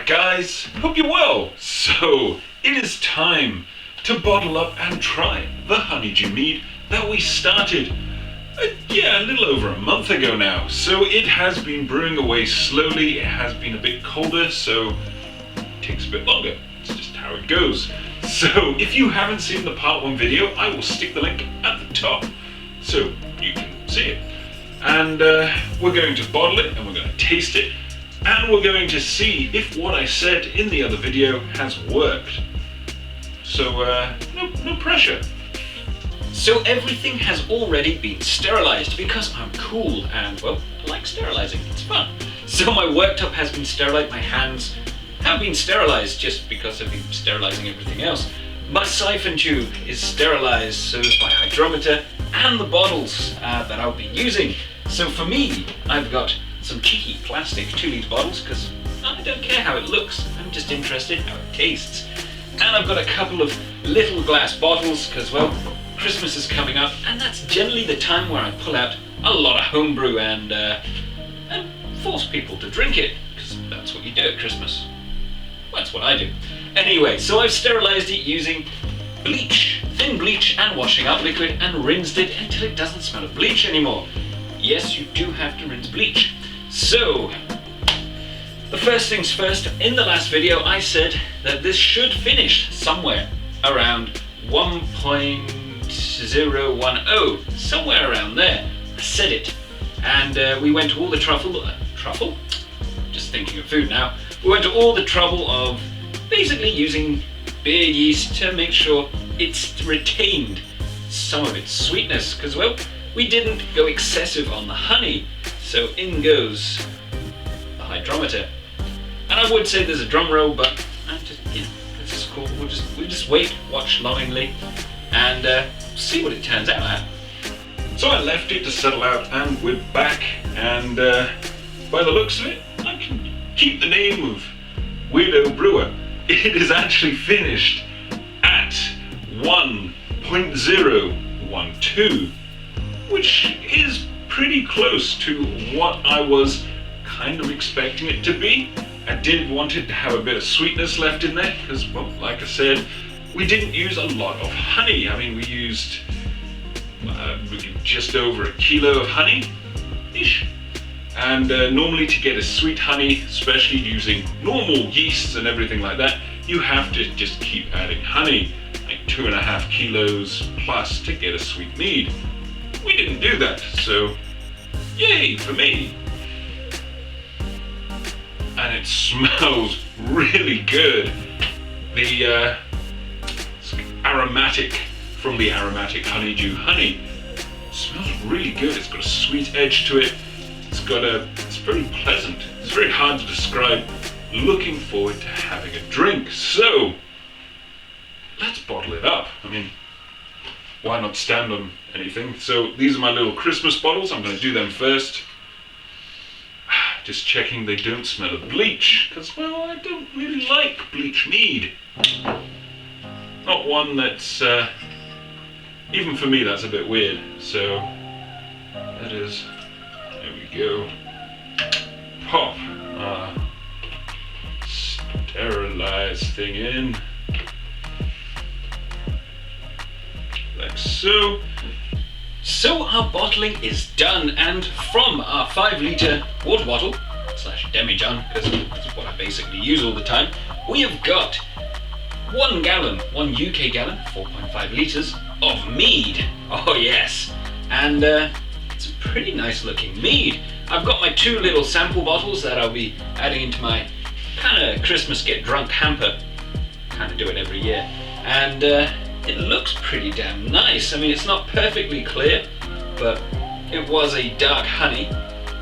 Alright guys, hope you're well. So, it is time to bottle up and try the honeydew mead that we started, a little over a month ago now. So it has been brewing away slowly, it has been a bit colder, so it takes a bit longer. It's just how it goes. So if you haven't seen the part 1 video, I will stick the link at the top so you can see it. And we're going to bottle it and we're going to taste it. And we're going to see if what I said in the other video has worked. So, no pressure. So everything has already been sterilized because I'm cool and, well, I like sterilizing, it's fun. So my worktop has been sterilized, my hands have been sterilized just because I've been sterilizing everything else. My siphon tube is sterilized, so is my hydrometer and the bottles that I'll be using. So for me, I've got some cheeky plastic 2-litre bottles because I don't care how it looks, I'm just interested how it tastes. And I've got a couple of little glass bottles because, well, Christmas is coming up and that's generally the time where I pull out a lot of homebrew and force people to drink it because that's what you do at Christmas. Well, that's what I do. Anyway, so I've sterilized it using bleach, thin bleach and washing up liquid and rinsed it until it doesn't smell of bleach anymore. Yes, you do have to rinse bleach. So, the first things first, in the last video I said that this should finish somewhere around 1.010, somewhere around there. I said it. And we went to all the truffle? Just thinking of food now. We went to all the trouble of basically using beer yeast to make sure it's retained some of its sweetness, because, well, we didn't go excessive on the honey. So in goes the hydrometer. And I would say there's a drum roll, but this is cool. We'll just wait, watch longingly, and see what it turns out at. So I left it to settle out, and we're back. And by the looks of it, I can keep the name of Weirdo Brewer. It is actually finished at 1.012, which is pretty close to what I was kind of expecting it to be. I did want it to have a bit of sweetness left in there because, well, like I said, we didn't use a lot of honey. I mean, we used just over a kilo of honey-ish. And normally to get a sweet honey, especially using normal yeasts and everything like that, you have to just keep adding honey, like 2.5 kilos plus to get a sweet mead. We didn't do that, so yay for me. And it smells really good. The aromatic from the aromatic honeydew honey smells really good. It's got a sweet edge to it. It's very pleasant. It's very hard to describe. Looking forward to having a drink. So let's bottle it up. I mean, why not stand on anything? So these are my little Christmas bottles. I'm going to do them first. Just checking they don't smell of bleach, because, well, I don't really like bleach mead. Not one that's, even for me, that's a bit weird. So that is, there we go. Pop our sterilized thing in. Like so. So our bottling is done, and from our 5-litre water bottle / demijohn, because that's what I basically use all the time, we have got 1 gallon, 1 UK gallon, 4.5 litres of mead. Oh yes, and it's a pretty nice looking mead. I've got my 2 little sample bottles that I'll be adding into my kind of Christmas get drunk hamper. Kind of do it every year, and it looks pretty damn nice. I mean, it's not perfectly clear, but it was a dark honey,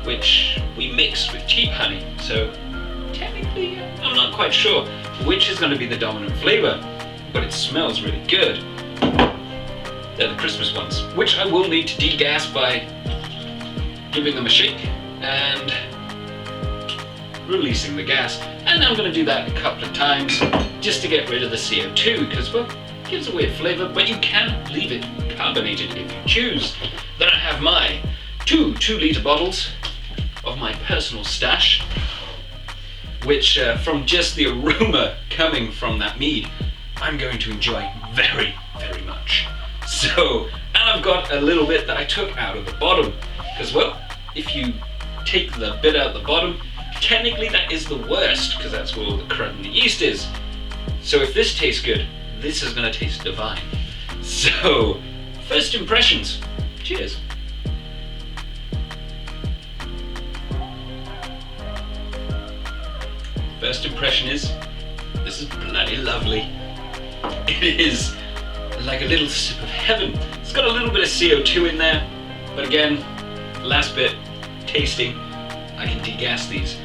which we mixed with cheap honey. So technically, I'm not quite sure which is going to be the dominant flavor, but it smells really good. They're the Christmas ones, which I will need to degas by giving them a shake and releasing the gas. And I'm going to do that a couple of times just to get rid of the CO2, because, well, it gives a weird flavor, but you can leave it carbonated if you choose. Then I have my 2 2-litre bottles of my personal stash. which from just the aroma coming from that mead, I'm going to enjoy very, very much. So, and I've got a little bit that I took out of the bottom, because well, if you take the bit out the bottom, technically that is the worst, because that's where all the crud and the yeast is. So if this tastes good, this is going to taste divine. So, first impressions. Cheers. First impression is, this is bloody lovely. It is like a little sip of heaven. It's got a little bit of CO2 in there, but again, last bit, tasting, I can degas these.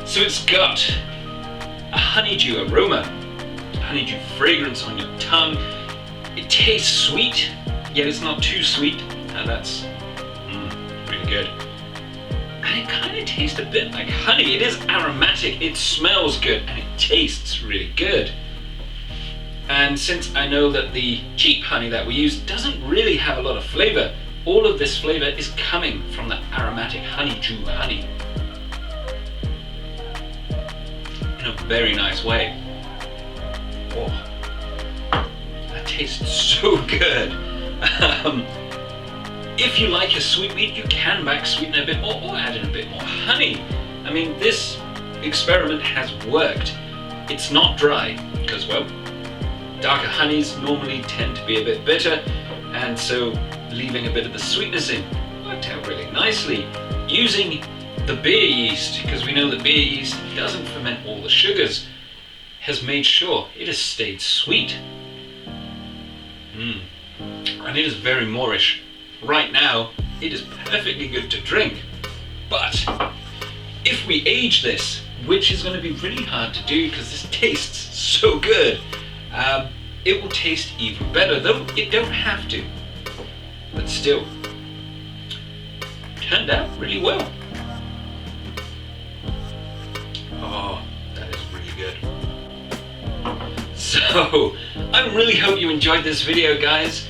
So it's got a honeydew aroma, honeydew fragrance on your tongue. It tastes sweet, yet it's not too sweet, and that's really good. And it kind of tastes a bit like honey. It is aromatic, it smells good, and it tastes really good. And since I know that the cheap honey that we use doesn't really have a lot of flavor, all of this flavor is coming from the aromatic honeydew honey. In a very nice way. Oh, that tastes so good. If you like your sweet mead, you can back sweeten a bit more or add in a bit more honey. I mean, this experiment has worked. It's not dry, because well, darker honeys normally tend to be a bit bitter, and so leaving a bit of the sweetness in worked out really nicely. Using the beer yeast, because we know that beer yeast doesn't ferment all the sugars, has made sure it has stayed sweet. And it is very moreish. Right now, it is perfectly good to drink. But if we age this, which is going to be really hard to do because this tastes so good, it will taste even better, though it don't have to. But still, turned out really well. Oh, that is really good. So, I really hope you enjoyed this video, guys.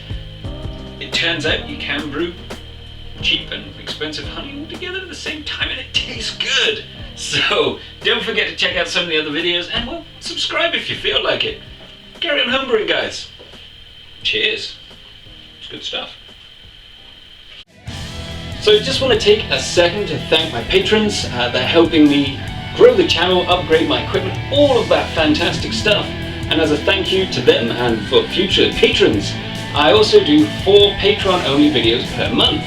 It turns out you can brew cheap and expensive honey all together at the same time, and it tastes good. So, don't forget to check out some of the other videos, and well, subscribe if you feel like it. Carry on homebrewing, guys. Cheers. It's good stuff. So I just want to take a second to thank my patrons. They're helping me grow the channel, upgrade my equipment, all of that fantastic stuff. And as a thank you to them and for future patrons, I also do 4 Patreon-only videos per month.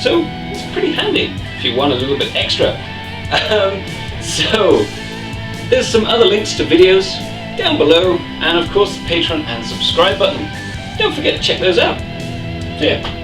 So it's pretty handy if you want a little bit extra. So there's some other links to videos down below, and of course the Patreon and subscribe button. Don't forget to check those out. See ya.